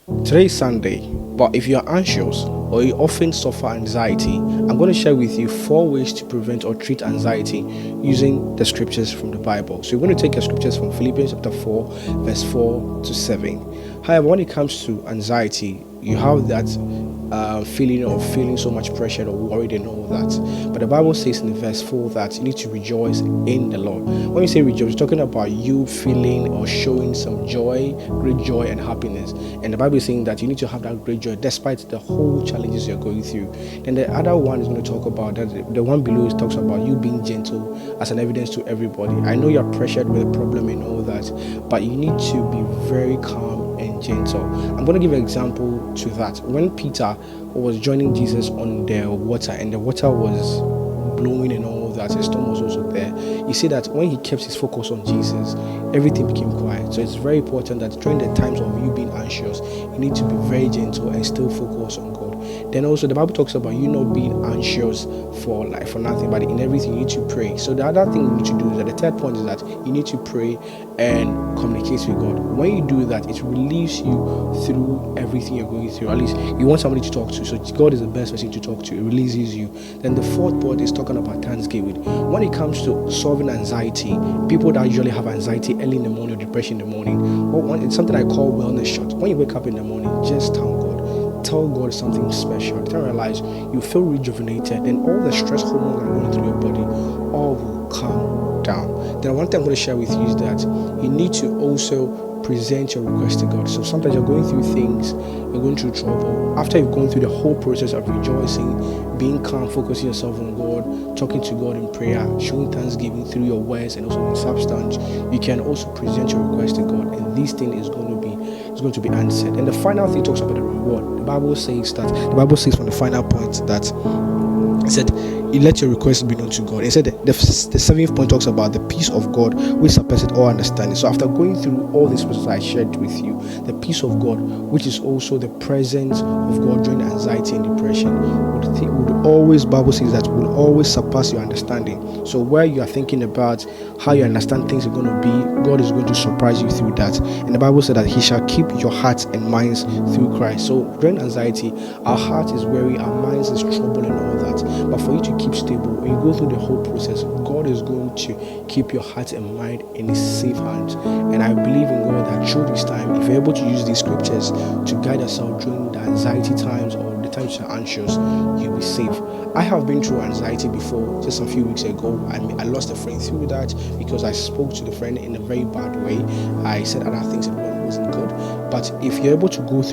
Today is Sunday, but if you are anxious or you often suffer anxiety, I'm going to share with you 4 ways to prevent or treat anxiety using the scriptures from the Bible. So we're going to take the scriptures from Philippians chapter 4, verse 4 to 7. However, when it comes to anxiety, you have that feeling of feeling so much pressure or worried and all that. But the Bible says in verse 4 that you need to rejoice in the Lord. When you say rejoice, it's talking about you feeling or showing some joy, great joy and happiness. And the Bible is saying that you need to have that great joy despite the whole challenges you're going through. Then the other one is going to talk about that. The one below it talks about you being gentle as an evidence to everybody. I know you're pressured with a problem and all that, but you need to be very calm and gentle. I'm going to give an example to that. When Peter was joining Jesus on the water and the water was blowing and all that, his storm was also there, you see that when he kept his focus on Jesus, everything became quiet. So it's very important that during the times of you being anxious, you need to be very gentle and still focus on God. Then also the Bible talks about you not being anxious for nothing, but in everything you need to pray. So the other thing you need to do is that the third point is that you need to pray and communicate with God. When you do that, it relieves you through everything you're going through. At least you want somebody to talk to, so God is the best person to talk to. It releases you. Then the fourth point is talking about thanksgiving. When it comes to solving anxiety, people that usually have anxiety early in the morning or depression in the morning, it's something I call wellness shot. When you wake up in the morning, just thank God. Tell God something special. Then realize you feel rejuvenated, and all the stress hormones that are going through your body all will calm down. Then one thing I'm going to share with you is that you need to also present your request to God. So sometimes you're going through things, you're going through trouble. After you've gone through the whole process of rejoicing, being calm, focusing yourself on God, talking to God in prayer, showing thanksgiving through your words and also in substance, you can also present your request to God, and this thing is going to be answered. And the final thing talks about the reward. The Bible says from the final point that it said, you let your request be known to God. It said the seventh point talks about the peace of God which surpasses all understanding. So after going through all this process I shared with you, the peace of God, which is also the presence of God during anxiety and depression, would always, Bible says that will always surpass your understanding. So where you are thinking about how you understand things are going to be, God is going to surprise you through that. And the Bible said that He shall keep your hearts and minds through Christ. So during anxiety, our heart is weary, our minds is troubled and all that. But for you to keep stable, when you go through the whole process, God is going to keep your heart and mind in His safe hands. And I believe in God that through this time, if you're able to use these scriptures to guide yourself during the anxiety times or the times you're anxious, you'll be safe. I have been through anxiety before. Just a few weeks ago, I lost a friend through that because I spoke to the friend in a very bad way. I said other things that wasn't good. But if you're able to go through